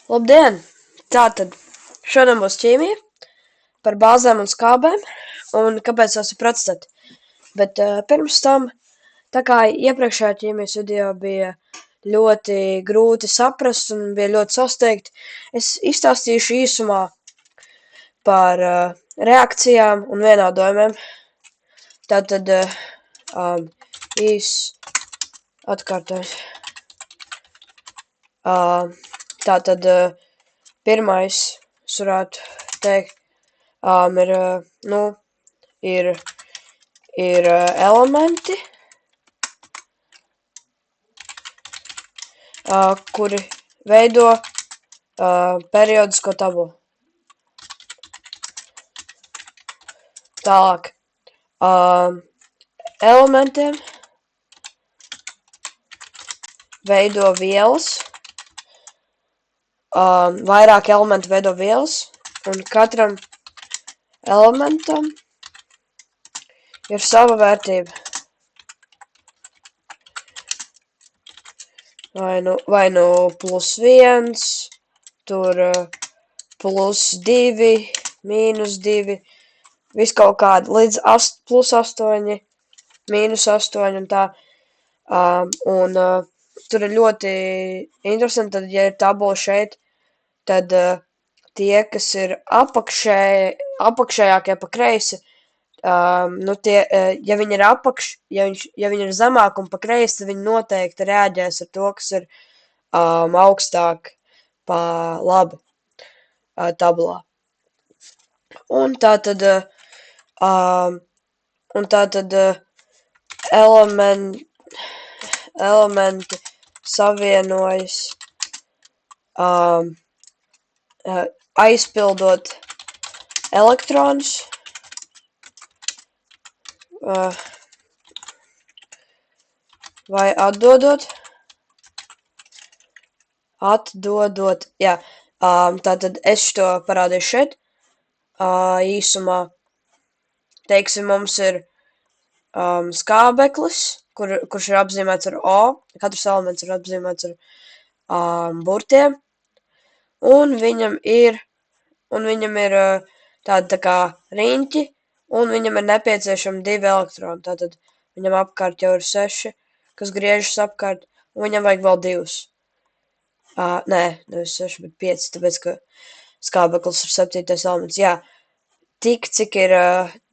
Labdien! Tātad šodien būs ķīmija par bāzēm un skābēm un kāpēc tās ir pretstati. Bet pirms tam, tā kā iepriekšējā ķīmijas video bija ļoti grūti saprast un bija ļoti sasteigti, es izstāstīšu īsumā par reakcijām un vienādojumiem. Tātad atkārtojums. Tātad pirmais, es varētu teikt, ir elementi, kuri veido periodisko tabulu. Tālāk, elementiem veido vielas, vairāk elementu veido vielas, un katram elementam ir sava vērtība. Vai nu +1, tur +2, -2, viss kaut kādi līdz +8, -8 un tā. Tur ir ļoti interesanti, tad, ja ir tabula šeit, tad tie, kas ir apakšējākie pa kreisi, ja viņi ir ja viņi ir zemāk un pa kreisi, tad viņi noteikti reaģēs ar to, kas ir augstāk pa labi tabulā. Un tātad elementi savienojas aizpildot elektronus, vai atdodot, jā. Tātad es to parādīšu šeit, īsumā. Teiksim, mums ir skābeklis, kurš ir apzīmēts ar O, katrs elements ir apzīmēts ar burtiem, un viņam ir tādi tā kā riņķi, un viņam ir nepieciešami 2 elektroni, tātad viņam apkārt jau ir 6, kas griežas apkārt, un viņam vajag vēl 2. Nē, nevis 6, bet 5, tāpēc, ka skābeklis ir 7. elements, jā. Tik, cik ir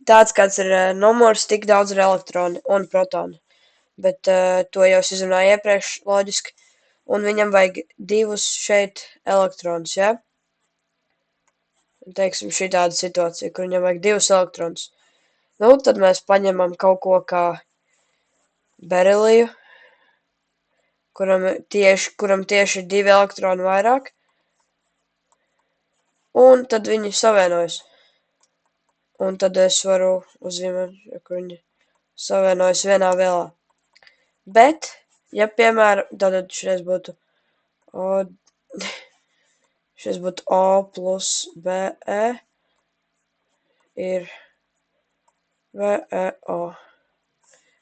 tāds, kāds ir numurs, tik daudz ir elektroni un protoni. Bet to jau es izrunāju iepriekš, loģiski. Un viņam vajag 2 šeit elektronus, ja? Teiksim, šī tāda situācija, kur viņam vajag 2 elektronus. Tad mēs paņemam kaut ko kā beriliju, kuram tieši ir 2 elektroni vairāk. Un tad viņi savienojas. Un tad es varu uzzīmēt, ka viņi savienojas vienā vielā. Bet, ja piemēram, tad šis būtu O plus BE ir VEO.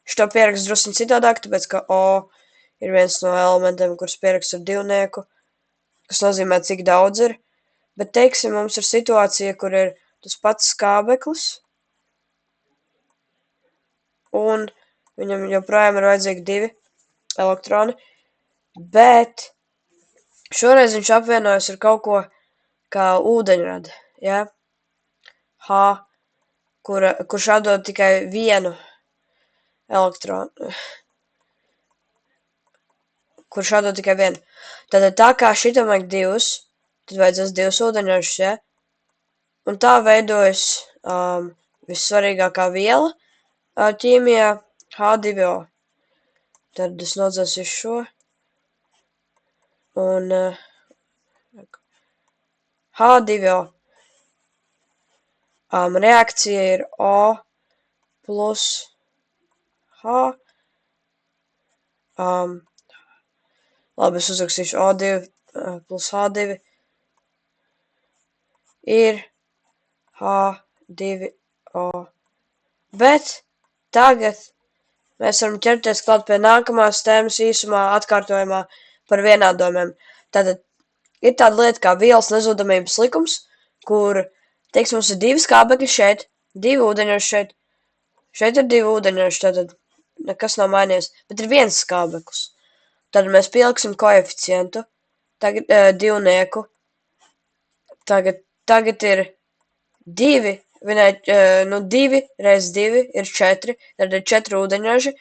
Šito pierakstu drusku citādāk, tāpēc, ka O ir viens no elementiem, kurus pierakstu ar divnieku, kas nozīmē, cik daudz ir. Bet, teiksim, mums ir situācija, kur ir tas pats skābeklis, un viņam joprojām ir vajadzīgi 2 elektroni, bet šoreiz viņš apvienojas ar kaut ko kā ūdeņrada, ja? H, kurš atdod tikai 1 elektronu. Kurš atdod tikai 1. Tātad tā kā šitam vajag 2, tad vajadzēs 2 ūdeņražus, ja? Un tā veidojas vissvarīgākā viela ķīmijā H2O. Tad es nodzēsīšu šo. Un H2O. Reakcija ir O plus H. Labi, es uzrakstīšu O2 plus H2 ir H2O. Bet tagad mēs varam ķerties klāt pie nākamās tēmas īsumā atkārtojumā par vienādojumiem. Tātad ir tāda lieta kā vielas nezudamības likums, kur, teiksim, mums ir 2 skābekļi šeit, 2 ūdeņraži šeit, šeit ir 2 ūdeņraži, tātad nekas nav mainījies, bet ir 1 skābeklis. Tad mēs pieliksim koeficientu, tagad divnieku, tagad ir 2, nu 2 reiz 2 ir 4, tad ir 4 ūdeņraži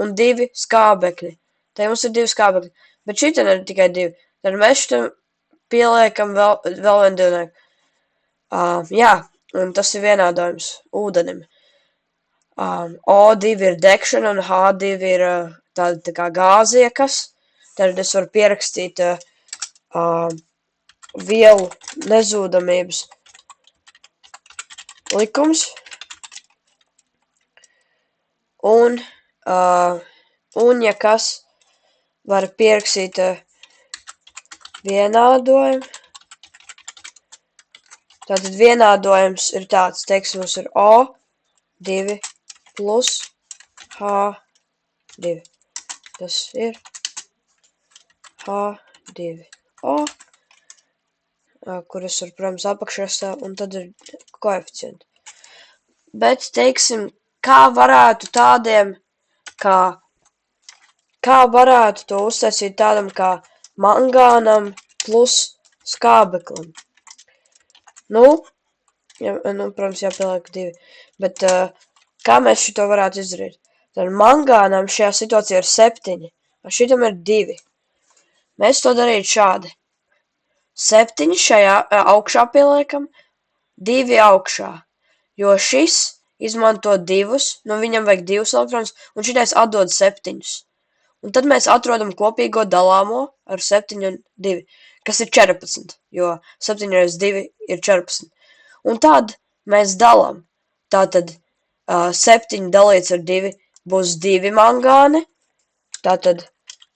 un 2 skābekļi. Te mums ir 2 skābekļi, bet šitam ir tikai 2. Tad mēs šitam pieliekam vēl vienu divnieku. Jā, un tas ir vienādojums ūdenim. O2 ir degšana un H2 ir tāda tā kā gāziekas. Tad es varu pierakstīt vielu nezūdamības likums. Un ja kas var pierakstīt vienādojumu. Tātad vienādojums ir tāds, teiksim, mums ir O2 plus H2. Tas ir H2O, kuras var, protams, apakšrakstā, un tad ir koeficienti. Bet, teiksim, kā varētu to uztaisīt tādam kā mangānam plus skābeklim? Protams, jāpieliek 2. Bet kā mēs šito varētu izdarīt? Tad mangānam šajā situācijā ir 7, un šitam ir 2. Mēs to darītu šādi. 7 šajā augšā pieliekam, 2 augšā, jo šis izmanto 2, viņam vajag 2 elektronus, un šitais atdod 7. Un tad mēs atrodam kopīgo dalāmo ar 7 un 2, kas ir 14, jo 7 reiz 2 ir 14. Un tad mēs dalām. Tātad 7 dalīts ar 2 būs 2 mangāni. Tātad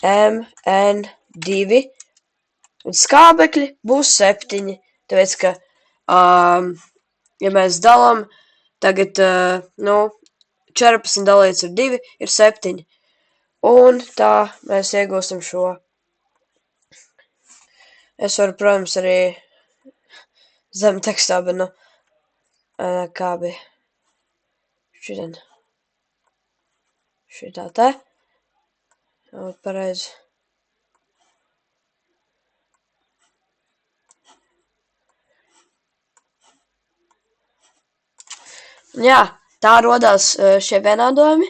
Mn2. Un skābekļi būs 7. Tāpēc, ka, ja mēs dalām, tagad 14 dalīts ar 2 ir 7. Un tā mēs iegūstam šo. Es varu, protams, arī zem tekstā, bet, kā bija šitā te. Pareizi. Jā, tā rodās šie vienādojumi.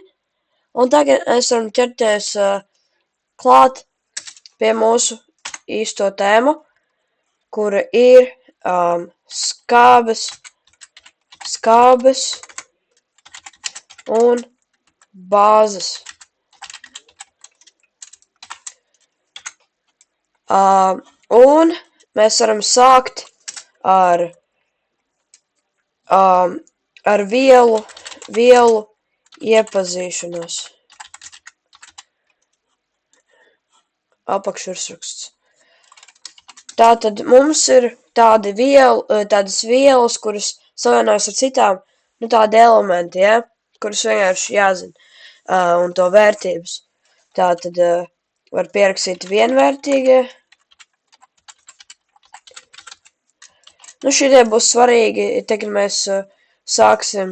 Un tagad mēs varam ķerties klāt pie mūsu īsto tēmu, kura ir skābes un bāzes. Un mēs varam sākt ar vielu iepazīšanos. Apakšvirsraksts. Tātad mums ir tādas vielas, kuras savienojas ar citām, tādi elementi, ja, kurus vienkārši jāzina, un to vērtības. Tātad var pierakstīt vienvērtīgie. Šitie būs svarīgi, kad mēs sāksim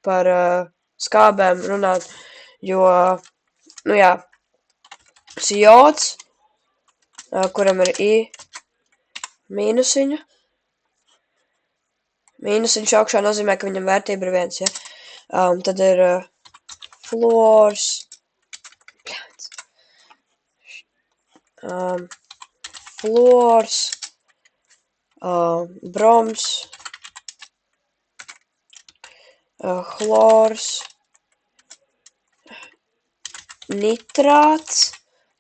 par skābēm runāt, jo, jods, kuram ir I mīnusiņu. Mīnusiņš augšā nozīmē, ka viņam vērtība ir 1, ja? Tad ir fluors, broms, chlors, nitrāts.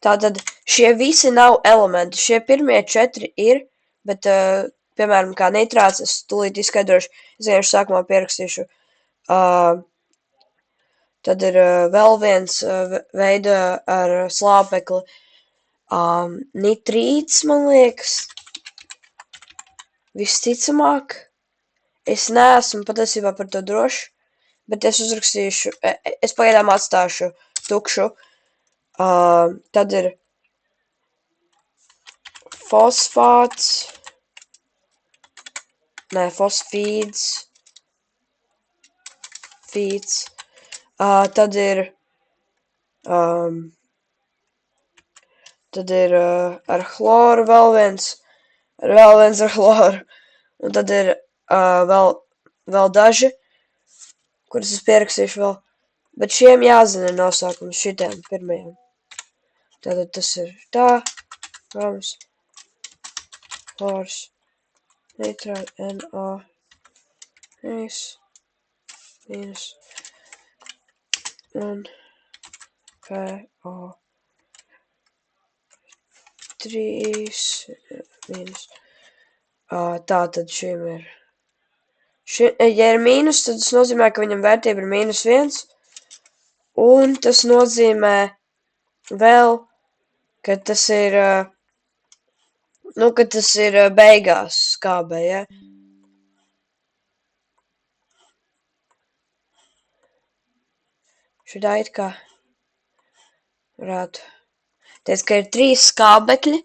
Tātad šie visi nav elementi. Šie pirmie 4 ir, bet, piemēram, kā nitrāts, es tūlīt izskaidrošu, es vienkārši sākumā pierakstīšu. Tad ir vēl viens veida ar slāpekli. Nitrīts, man liekas. Visticamāk. Es neesmu patiesībā par to drošs, bet es uzrakstīšu, es pagaidām atstāšu tukšu. Tad ir fosfāts, nē, fīds, tad ir ar chloru vēl viens ar chloru, un tad ir vēl daži, kurus es pierakstīšu vēl, bet šiem jāzina nosaukums, šitiem pirmajiem. Tātad tas ir tā, broms, chlors, nitrāti, NO, mīnus, un PO. 3 mīnus. Tātad šim ir. Ja ir mīnus, tad tas nozīmē, ka viņam vērtība ir -1. Un tas nozīmē vēl, ka tas ir, ka tas ir beigās skābē, ja? Šitā it kā varētu. Teic, ka ir 3 skābekļi,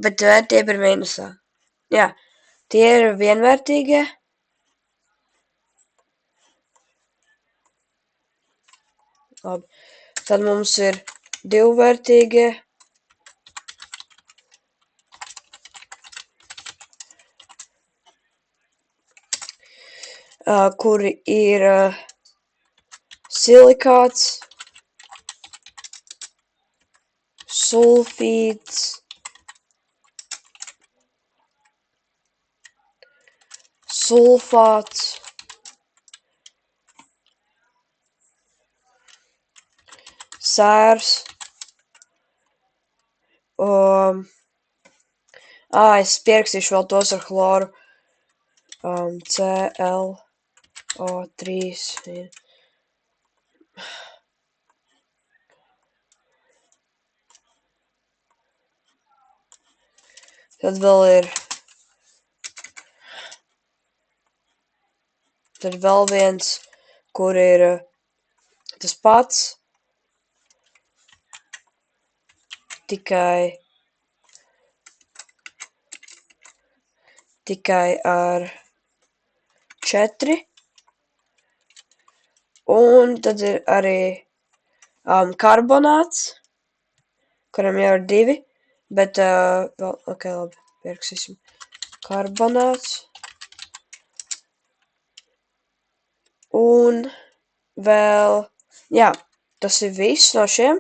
bet vērtība ir mīnusā. Jā, tie ir vienvērtīgie. Labi. Tad mums ir divvērtīgie. Kuri ir silikāts, sulfīds, sulfāts, sērs, es pierakstīšu vēl tos ar chloru, ClO3, tad vēl viens, kur ir tas pats, tikai ar 4, un tad ir arī karbonāts, kuram jau ir 2, bet vēl, labi, pierakstīsim karbonāts, un vēl, jā, tas ir viss no šiem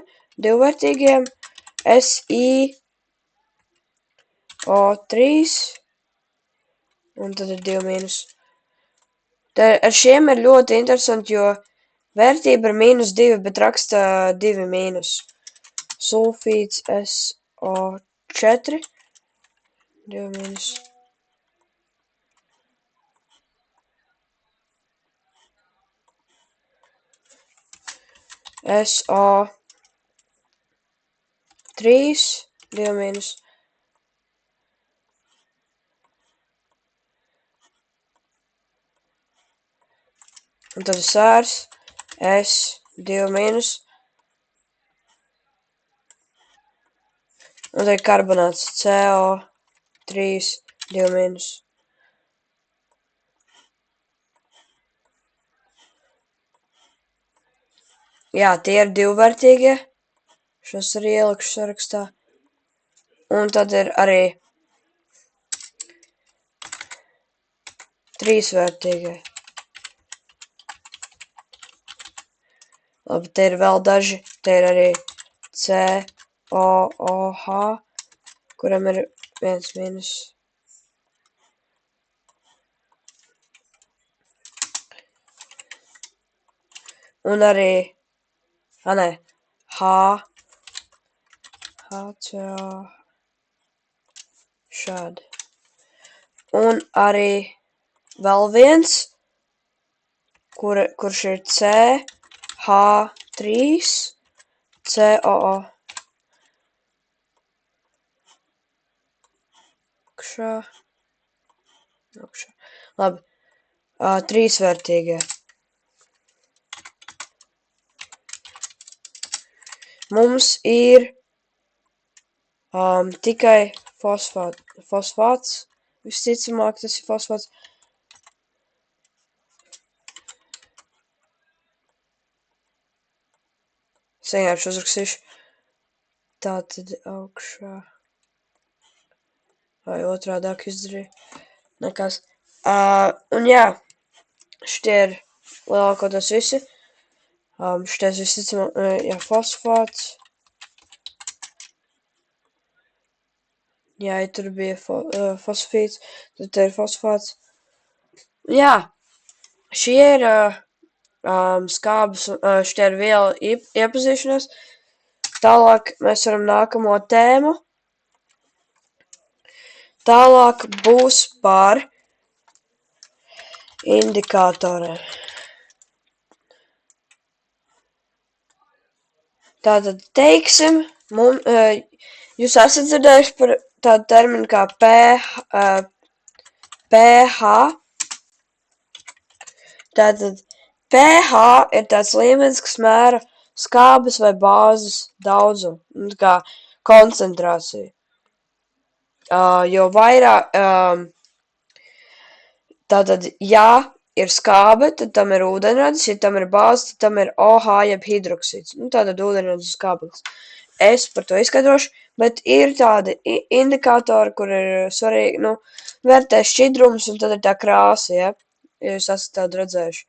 divvērtīgiem, SiO3, un tad ir 2 mīnus. Ar šiem ir ļoti interesanti, jo vērtība ir -2, bet raksta 2 mīnus. Sulfīds SO4, 2 mīnus. SO3, 2 mīnus. Un tad sērs, S2 mīnus. Un tad karbonāts, CO3, 2 mīnus. Jā, tie ir divvērtīgie. Šos arī ielikšu sarakstā. Un tad ir arī trīsvērtīgie. Labi, te ir vēl daži. Te ir arī COOH, kuram ir 1 mīnus. Un arī, HCO, šādi. Un arī vēl viens, kurš ir CH3, COO. Augšā. Labi, trīsvērtīgie. Mums ir tikai fosfāts. Visticamāk, tas ir fosfāts. Es vienkārši uzrakstīšu. Tātad augšā. Vai otrādāk izdarīju. Nekas. Un jā, šitie ir lielākoties visi. Šitais visticamāk, jā, fosfāts. Jā, ja tur bija fosfīts, tad te ir fosfāts. Jā, šie ir skābes, šitie ir vielu iepazīšanās. Tālāk mēs varam nākamo tēmu. Tālāk būs par indikātoriem. Tātad teiksim, jūs esat dzirdējuši par tādu terminu kā pH. Tātad pH ir tāds līmenis, kas mēra skābes vai bāzes daudzumu, kā koncentrāciju. Jo vairāk, tātad, ja ir skābe, tad tam ir ūdeņradis, ja tam ir bāze, tad tam ir OH jeb hidroksīds. Tātad ūdeņradis skābeklis. Es par to izskaidrošu, bet ir tādi indikātori, kur ir svarīgi, vērtē šķidrums un tad ir tā krāsa, ja jūs esat tādu redzējuši,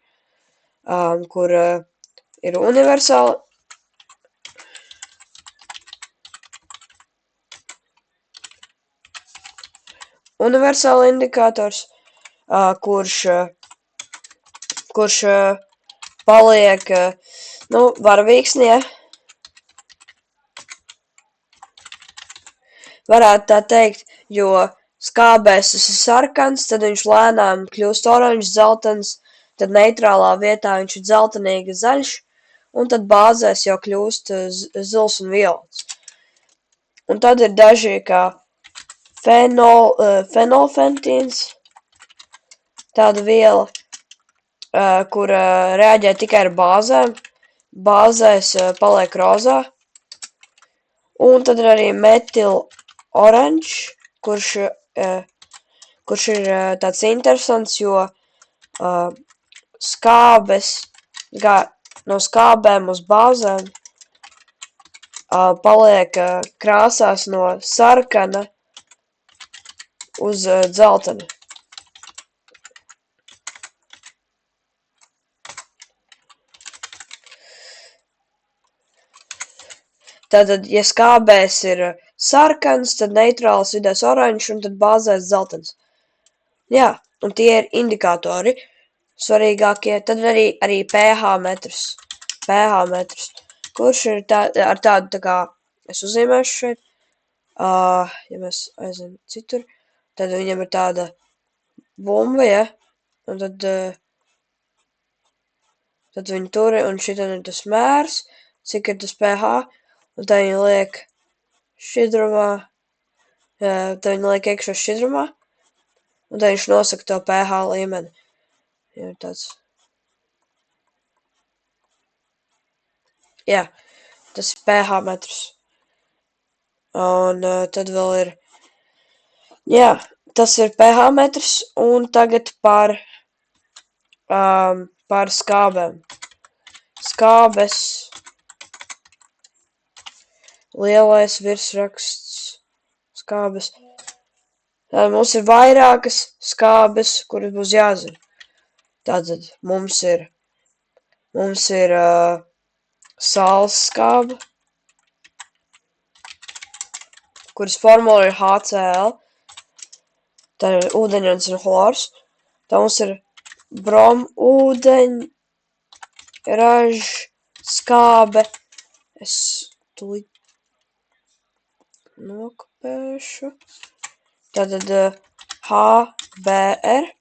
kur ir universāli indikators, kurš paliek, varavīksni, ja? Varētu tā teikt, jo skābēs tas ir sarkans, tad viņš lēnām kļūst oranžs, zeltens, tad neitrālā vietā viņš ir dzeltenīgi zaļš, un tad bāzēs jau kļūst zils un violets. Un tad ir daži kā fenolfentīns, tāda viela, kur reaģē tikai ar bāzēm. Bāzēs paliek rozā. Un tad ir arī metil-oranžs, kurš ir tāds interesants, jo skābes, no skābēm uz bāzēm paliek krāsās no sarkana uz dzeltena. Tātad, ja skābēs ir sarkans, tad neitrāls vidēs oranžs un tad bāzēs zeltens. Jā, un tie ir indikātori svarīgākie. Tad arī pH metrs. pH metrs, kurš ir ar tādu, tā kā es uzzīmēšu šeit. Ja mēs aizem citur, tad viņam ir tāda bumba, ja? Un tad viņi tur, un šitan ir tas mērs, cik ir tas pH. Un tā viņi liek šķidrumā, tā viņi liek iekšā šķidrumā, un tā viņš nosaka to pH līmeni. Ir tāds. Jā, tas ir pH metrs. Un tad vēl ir, jā, tas ir pH metrs, un tagad par skābēm. Skābes. Lielais virsraksts, skābes. Tātad mums ir vairākas skābes, kuras būs jāzina. Tātad mums ir saules skābe, kuras formula ir HCl. Tā ir ūdeņradis un hlors. Tā mums ir bromūdeņraž skābe. Es tūlīt nokopēšu. Tātad HBr.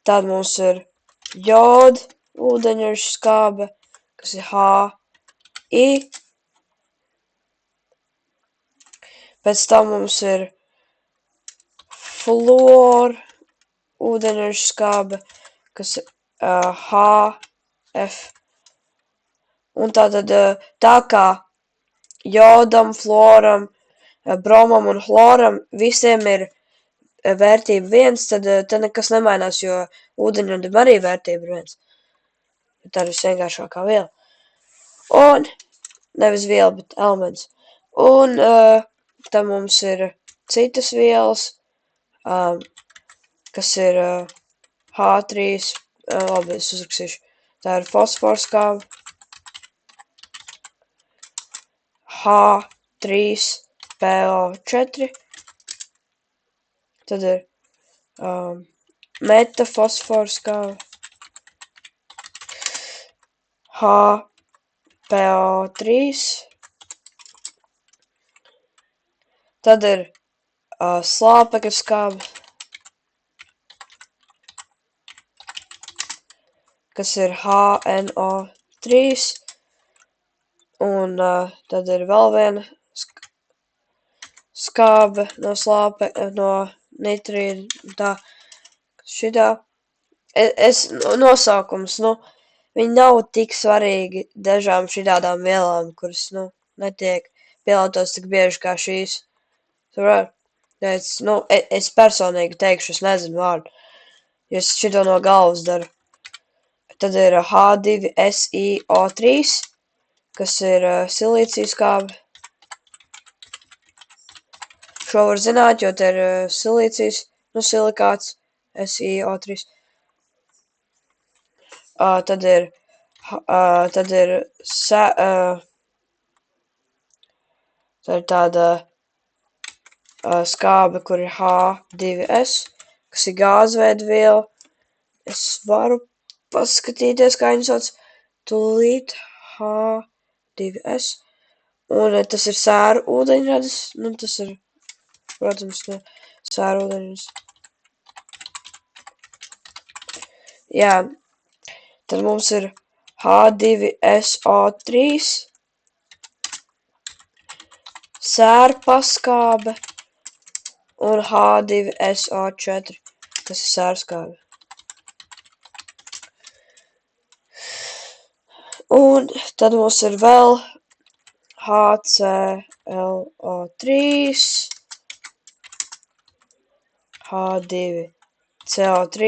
Tad mums ir joda ūdeņraža skābe, kas ir HI. Pēc tam mums ir fluora ūdeņraža skābe, kas ir HF. Un tātad tā kā jodam, fluoram, bromam un chloram visiem ir vērtība 1, tad te nekas nemainās, jo ūdeņradim arī vērtība ir 1. Tā ir visvienkāršākā viela. Un, nevis viela, bet elements. Un tad mums ir citas vielas, kas ir H3, labi, es uzrakstīšu. Tā ir fosforskābe, H3PO4, tad ir metafosforskābe, HPO3, tad ir slāpekļa skābe, kas ir HNO3, un tad ir vēl viena skābe no nitrīda, tā, šitā. Nosaukums, viņi nav tik svarīgi dažām šitādām vielām, kuras, netiek pielietotas tik bieži kā šīs. Es personīgi teikšu, es nezinu vārdu, jo es šito no galvas daru. Tad ir H2SiO3, kas ir silīcija skābe. Šo var zināt, jo te ir silīcijas, silikāts, SiO3. Tad ir tāda skābe, kur ir H2S, kas ir gāzveida viela. Es varu paskatīties, kā viņi sauc, tūlīt H2S. Un tas ir sēru ūdeņradis. Tas ir, protams, sēru ūdeņradis. Jā. Tad mums ir H2SO3, sērpaskābe un H2SO4, kas ir sērskābe. Un tad mums ir vēl HClO3, H2CO3,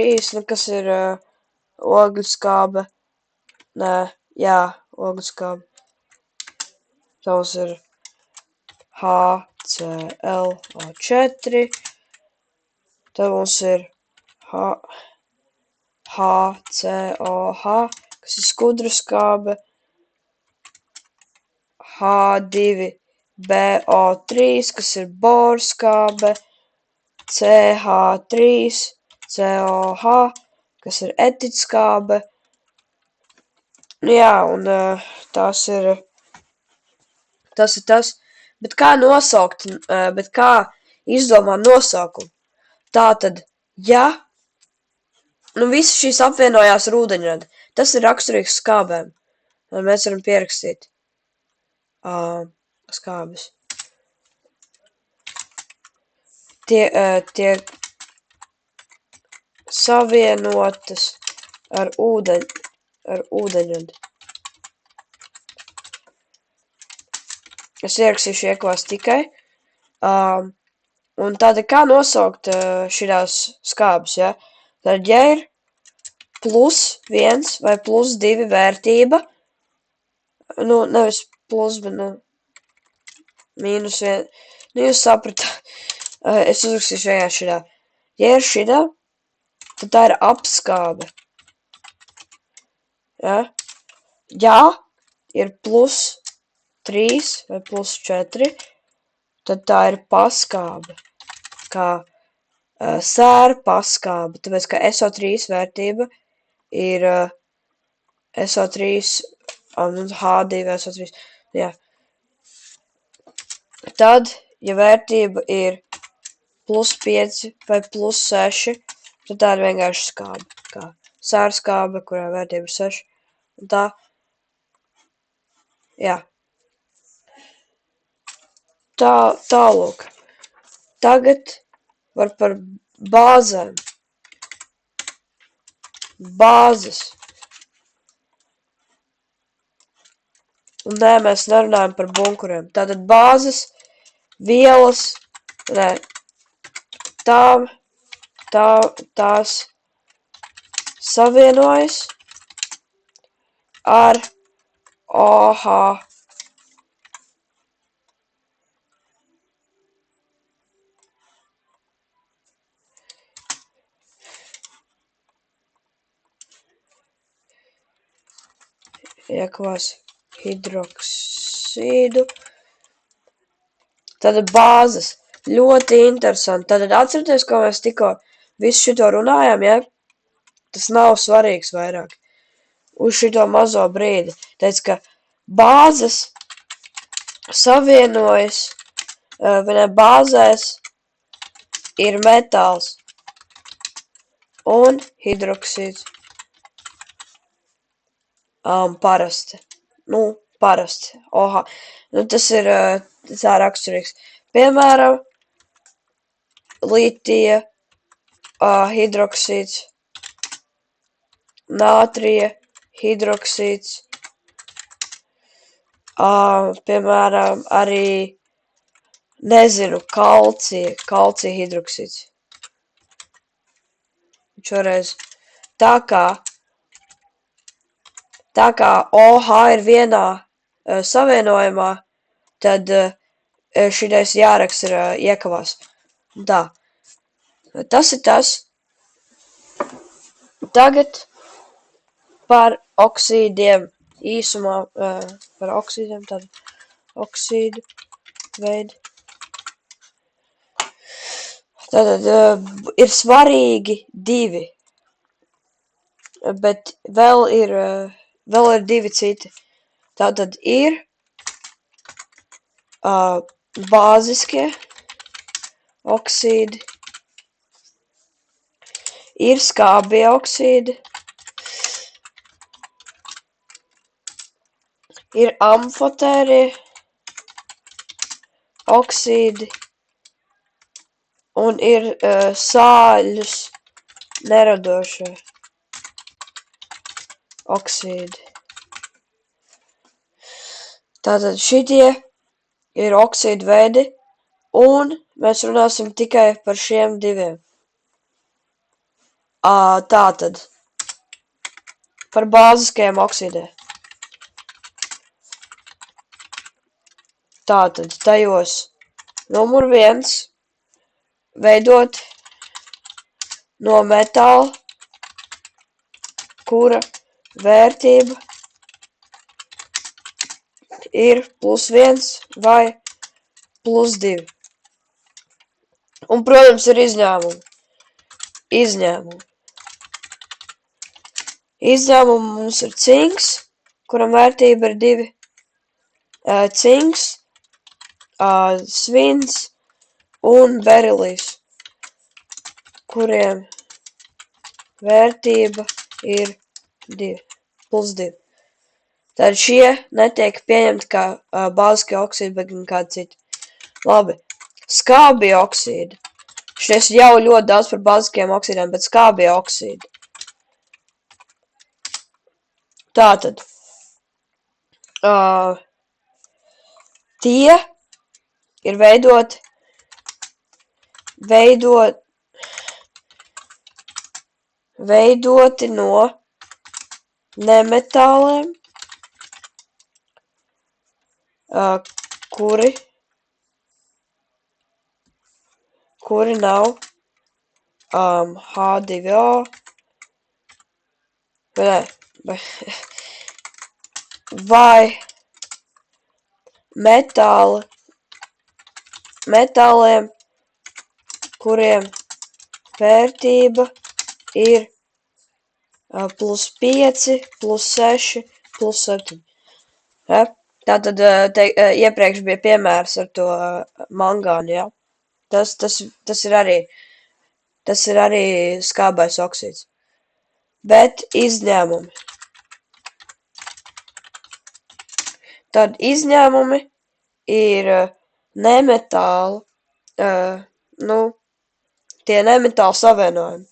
kas ir ogļskābe. Ogļskābe. Tā mums ir HClO4. Tad mums ir HCOH, kas ir skudruskābe. H2BO3, kas ir borskābe. CH3COH, kas ir etitskābe. Jā, un tas ir tas. Bet kā nosaukt, bet kā izdomāt nosaukumu? Tātad, ja visas šīs apvienojās ar ūdeņradi, tas ir raksturīgs skābēm. Un mēs varam pierakstīt skābes. Tiek savienotas ar ūdeņradi. Es ierakstīšu iekvās tikai. Un tāda kā nosaukt šitās skābes, ja? Tad, ja ir +1 vai +2 vērtība, nevis plus, bet, -1, jūs sapratāt. Es uzrakstīšu vienkārši šitā. Ja ir šitā, tad tā ir apskābe. Ja? Ja ir +3 vai +4, tad tā ir paskābe. Kā sēra paskābe. Tāpēc, ka SO3 vērtība ir SO3, H2SO3. Jā. Tad, ja vērtība ir +5 vai +6, tad tā ir vienkārši skābe. Kā sēra skābe, kurā vērtība ir 6. Un tā. Jā. Tālūk. Tagad var par bāzēm. Bāzes. Un nē, mēs nerunājam par bunkuriem. Tātad bāzes vielas, ne, tās savienojas ar OH. Iekvās hidroksīdu. Tad bāzes. Ļoti interesanti. Tad atcerieties, ko mēs tikko visu šito runājām, ja? Tas nav svarīgs vairāk. Uz šito mazo brīdi. Teic, ka bāzes savienojas, bāzēs ir metāls un hidroksīds. Parasti. Parasti. Oha. Tas ir tā raksturīgs. Piemēram, litija, hidroksīds, nātrija, hidroksīds, piemēram, arī, nezinu, kalcija hidroksīds. Šoreiz tā kā OH ir vienā savienojumā, tad šitais jāraksta iekavās. Tā. Tas ir tas. Tagad par oksīdiem īsumā, par oksīdiem, tad oksīdu veidi. Tātad ir svarīgi divi, bet vēl ir divi citi. Tātad ir bāziskie oksīdi, ir skābie oksīdi, ir amfotērie oksīdi un ir sāļus neradošie oksīdi. Tātad šitie ir oksīdu veidi, un mēs runāsim tikai par šiem diviem. Tātad par bāziskajiem oksīdiem. Tātad tajos numur 1 veidot no metāla, kura vērtība ir +1 vai +2. Un, protams, ir izņēmumi. Izņēmumi mums ir cinks, kuram vērtība ir 2. Cinks, svins un berilijs, kuriem vērtība ir 2, +2. Tad šie netiek pieņemti kā bāziskie oksīdi, bet gan kādi citi. Labi. Skābie oksīdi. Šies jau ļoti daudz par bāziskiem oksīdiem, bet skābie oksīdi. Tātad. Tie ir veidoti no nemetāliem, kuri nav H2O, vai metāliem, kuriem vērtība ir +5, +6, +7. Ja? Tātad iepriekš bija piemērs ar to mangānu, ja? Tas ir arī skābais oksīds. Bet izņēmumi. Tad izņēmumi ir nemetāli, tie nemetāli savienojumi,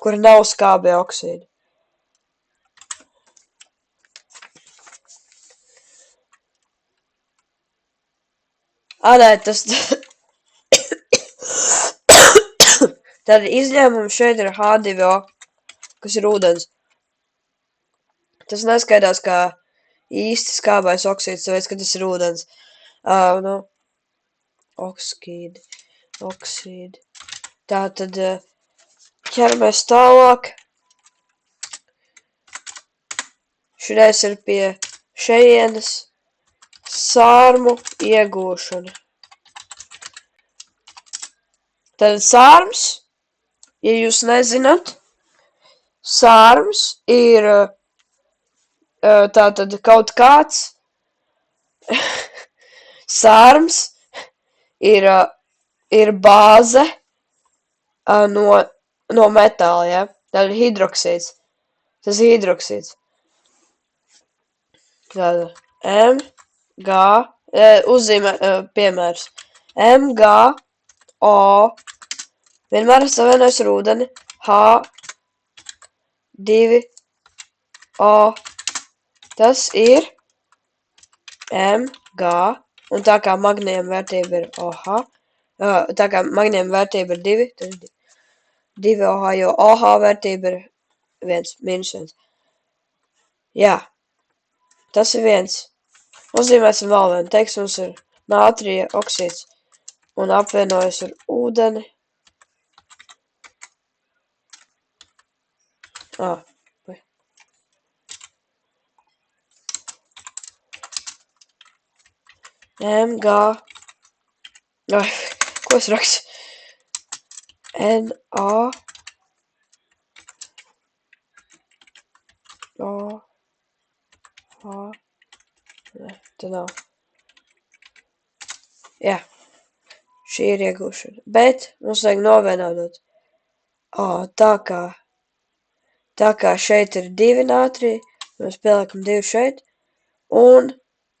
kuri nav skābie oksīdi. Nē, tas Tad izņēmums šeit ir H2O, kas ir ūdens. Tas neskaidās kā īsti skābais oksīds, tāpēc, ka tas ir ūdens. Oksīdi. Tātad ķeramies tālāk. Šreiz ir pie šejienes sārmu iegūšana. Tad sārms, ja jūs nezināt, sārms ir tātad kaut kāds sārms ir bāze no metāla, ja? Tad ir hidroksīds. Tas ir hidroksīds. Tātad uzzīmē piemērs. MgO vienmēr savienojas ar ūdeni. H2O. Tas ir Mg. Un tā kā magnējuma vērtība ir OH. Tā kā magnējuma vērtība ir 2, tad 2OH, jo OH vērtība ir 1, -1. Jā. Tas ir 1. Uzzīmēsim vēl vienu. Teiksim, mums ir nātrija oksīds un apvienojas ar ūdeni. Mg. Ko es rakstu? Na. Nē, te nav. Jā. Šī ir iegūšana. Bet mums vajag novienādot. Tā kā šeit ir 2 nātrija, mēs pieliekam 2 šeit, un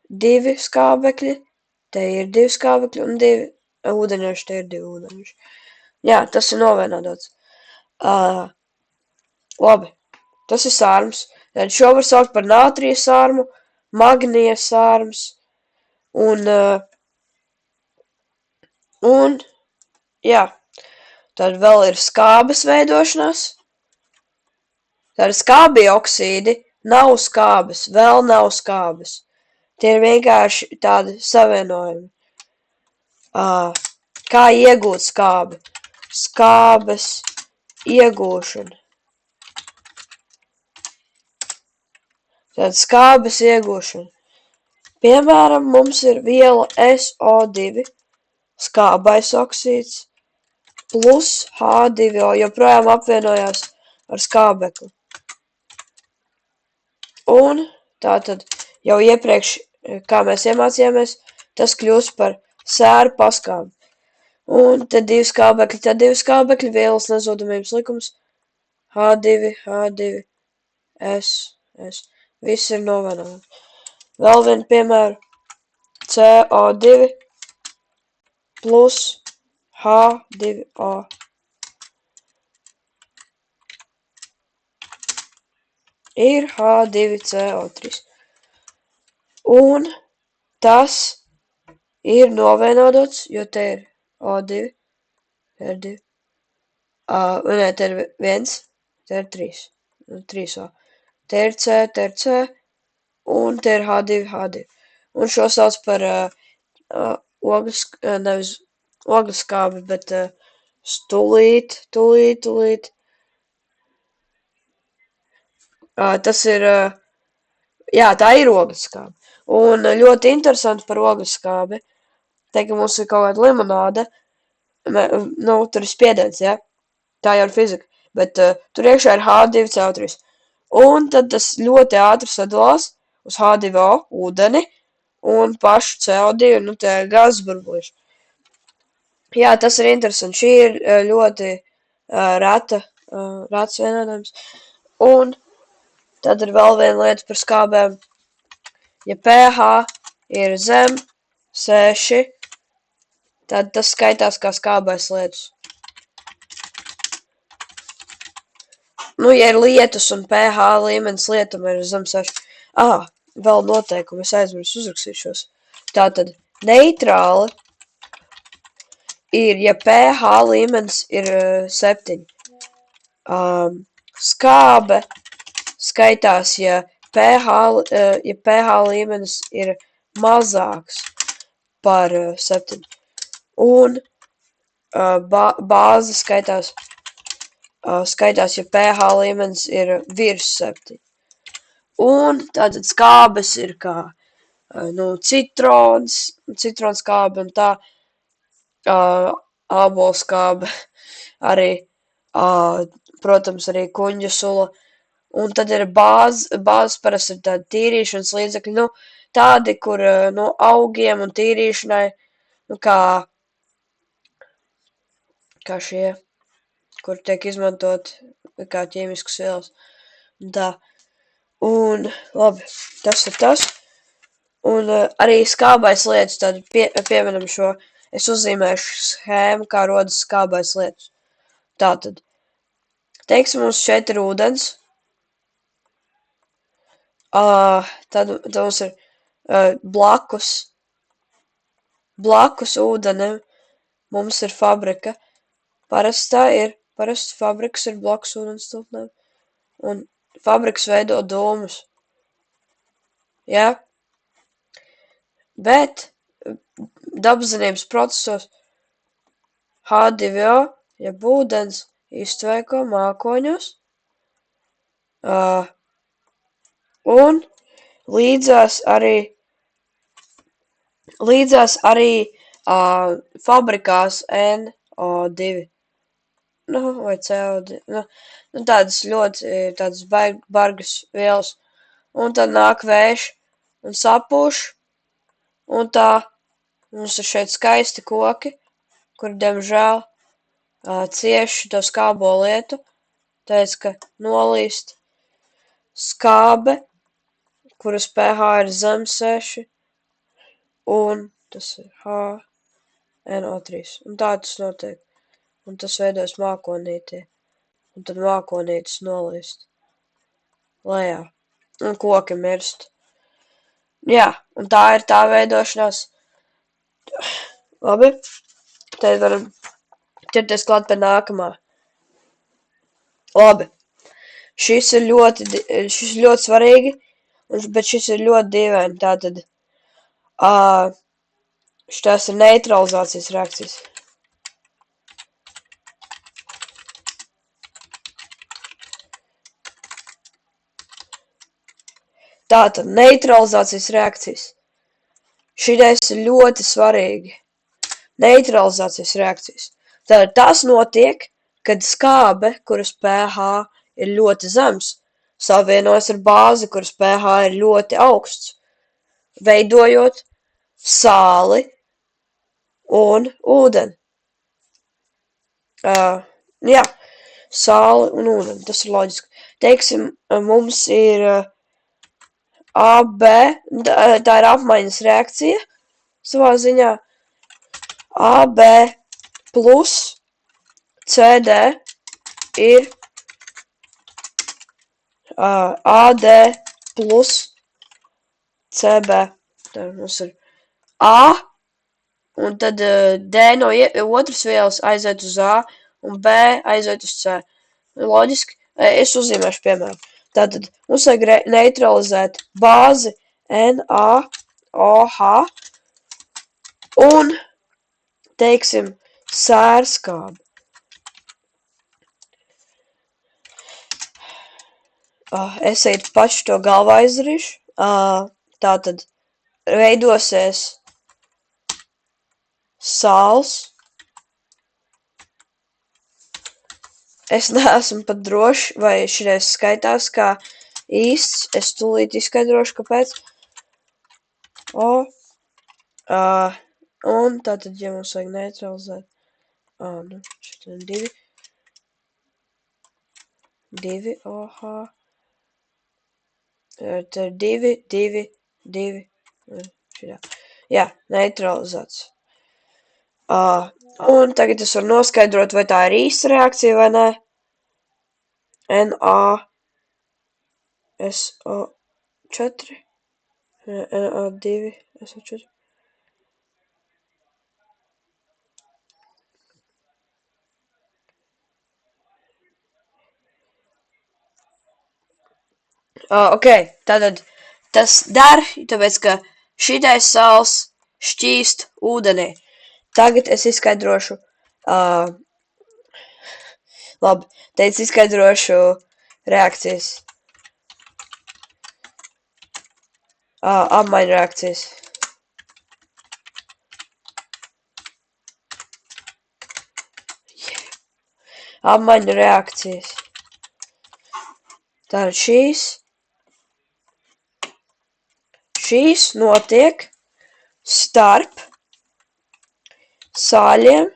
2 skābekļi, te ir 2 skābekļi, un 2 ūdeņoši, te ir 2 ūdeņoši. Jā, tas ir novienādots. Labi, tas ir sārms. Tad šo var saukt par nātrija sārmu, magnija sārms, un jā, tad vēl ir skābes veidošanās. Tad skābie oksīdi nav skābes, vēl nav skābes. Tie ir vienkārši tādi savienojumi. Kā iegūt skābi? Skābes iegūšana. Tad skābes iegūšana. Piemēram, mums ir viela SO2, skābais oksīds, plus H2O, joprojām apvienojās ar skābekli. Un tātad jau iepriekš, kā mēs iemācījāmies, tas kļūst par sēru paskābi. Un tad 2 skābekļi, vielas nezudamības likums, H2, S. Viss ir novienojami. Vēl vienu piemēru. CO2 plus H2O. Ir H2CO3. Un tas ir novienodots, jo te ir O2, te ir 2. Nē, te ir 1, te ir 3. 3O. Te ir C, un te ir H2. Un šo sauc par nevis ogleskābi, bet stulīt. Tas ir, jā, tā ir ogleskābe. Un ļoti interesanti par ogleskābi. Teikt, ka mums ir kaut kāda limonāde, tur ir spiediens, ja? Tā jau ir fizika, bet tur iekšā ir H2CO3. Un tad tas ļoti ātri sadalās uz H2O, ūdeni, un pašu CO2, te gāzes burbuļus. Jā, tas ir interesanti. Šī ir ļoti rats vienādojums. Un tad ir vēl viena lieta par skābēm. Ja pH ir zem 6, tad tas skaitās kā skābais lietus. Ja ir lietus un pH līmenis lietum ir zem 6. Vēl noteikumi, es aizmirsu uzrakstīšos. Tātad neitrāli ir, ja pH līmenis ir 7. Skābe skaitās, ja pH līmenis ir mazāks par 7. Un bāze skaitās, ja pH līmenis ir virs 7. Un tātad skābes ir kā citronskābe un tā ābolskābe arī, protams, arī kuņģa sula. Un tad ir bāzes parasti ir tādi tīrīšanas līdzekļi, tādi, kur augiem un tīrīšanai, kā šie, kur tiek izmantot kā ķīmiskas vielas. Un tā. Un, labi, tas ir tas. Un arī skābais lietus, tad pieminam šo, es uzzīmēšu schēmu, kā rodas skābais lietus. Tātad, teiksim, mums šeit ir ūdens. Tad mums ir blakus ūdenim, mums ir fabrika. Parasti fabrikas ir blakus ūdens tilpnēm. Un fabrikas veido dūmus. Ja? Bet dabaszinības procesos H2O, jeb ūdens, iztveiko mākoņus, un līdzās arī fabrikās NO2. Vai CO2. Tādas ļoti tādas bargas vielas. Un tad nāk vējš un sapūš. Un tā mums ir šeit skaisti koki, kur, diemžēl, cieši to skābo lietu. Tāpēc, ka nolīst skābe, kuras pH ir zem 6, un tas ir HNO3. Un tā tas notiek. Un tas veidojas mākonītī. Un tad mākonītis nolīst lejā. Un koki mirst. Jā, un tā ir tā veidošanās. Labi. Tad varam ķerties klāt pie nākamā. Labi. Šis ir ļoti svarīgi, bet šis ir ļoti dīvaini. Tātad šitās ir neutralizācijas reakcijas. Tātad neutralizācijas reakcijas. Šitais ir ļoti svarīgi. Neutralizācijas reakcijas. Tātad tas notiek, kad skābe, kuras pH ir ļoti zems, savienojas ar bāzi, kuras pH ir ļoti augsts, veidojot sāli un ūdeni. Jā, sāli un ūdeni, tas ir loģiski. Teiksim, mums ir AB, tā ir apmaiņas reakcija savā ziņā. AB plus CD ir AD plus CB. Tā mums ir A, un tad D no otras vielas aiziet uz A, un B aiziet uz C. Loģiski, es uzzīmēšu piemēru. Tātad mums vajag neutralizēt bāzi NaOH un, teiksim, sērskābi. Es eju pašu to galvā izdarīšu. Tātad veidosies sāls. Es neesmu pat drošs, vai šitais skaitās kā īsts. Es tūlīt izskaidrošu, kāpēc. Un tātad, ja mums vajag neutralizēt. Šeit ir 2 OH. Te ir 2. Jā, neutralizēts. Un tagad es varu noskaidrot, vai tā ir īsta reakcija vai nē. NaSO4. Na2SO4. Ok, tātad tas der, tāpēc, ka šitais sāls šķīst ūdenī. Tagad es izskaidrošu, labi, teicu izskaidrošu reakcijas. Apmaiņu reakcijas. Apmaiņu reakcijas. Tātad šīs notiek starp sāļiem,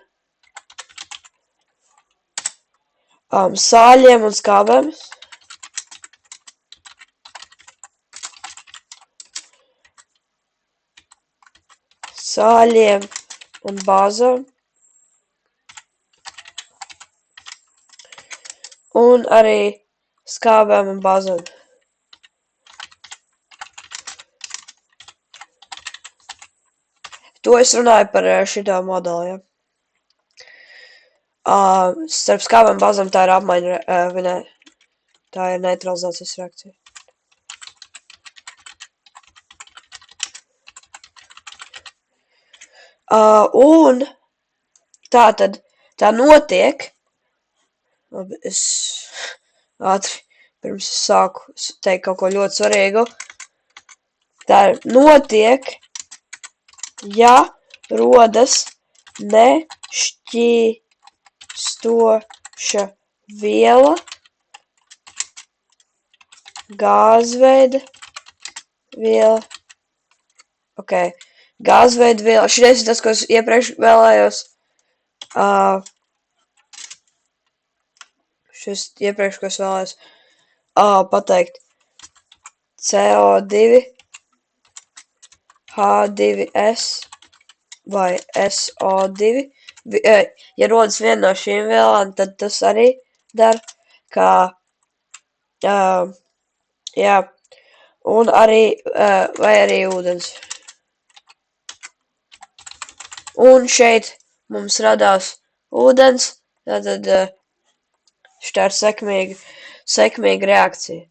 sāļiem un skābēm. Sāļiem un bāzām. Un arī skābēm un bāzām. To es runāju par šito modeli, ja. Starp skābēm un bāzām tā ir apmaiņa, tā ir neutralizācijas reakcija. Un tātad tā notiek, labi, es ātri, pirms es sāku teikt kaut ko ļoti svarīgu, tā notiek, ja rodas nešķīstoša viela, gāzveida viela, gāzveida viela, šitais ir tas, ko es iepriekš vēlējos, pateikt, CO2, H2S vai SO2, ja rodas viena no šīm vielām, tad tas arī der, kā, jā, un arī, vai arī ūdens. Un šeit mums radās ūdens, tātad šitā ir sekmīga reakcija,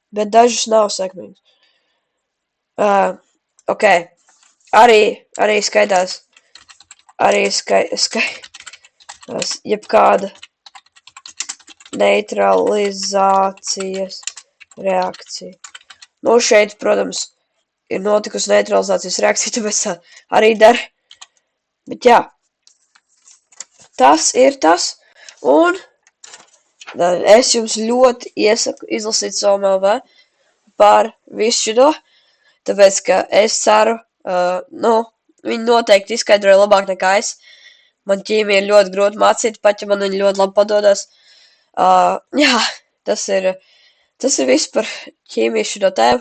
bet dažas nav sekmīgas. Ok, arī skaitās, jebkāda neutralizācijas reakcija. Nu, šeit, protams, ir notikusi neutralizācijas reakcija, tāpēc tā arī der. Bet jā, tas ir tas, un es jums ļoti iesaku izlasīt SOMLV par visu šito, tāpēc, ka es ceru, viņi noteikti izskaidroja labāk nekā es. Man ķīmija ir ļoti grūti mācīt, pat ja man viņi ļoti labi padodas. Jā, tas ir viss par ķīmiju šito tēmu.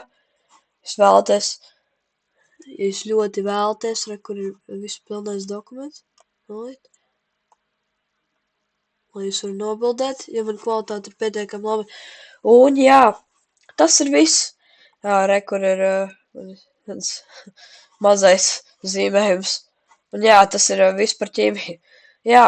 Jūs ļoti vēlaties, kur ir viss pilnais dokuments, nolikt, lai jūs varat nobildēt, ja man kvalitāte ir pietiekami labi. Un jā, tas ir viss. Kur ir mazais zīmējums. Un jā, tas ir viss par ķīmiju. Jā,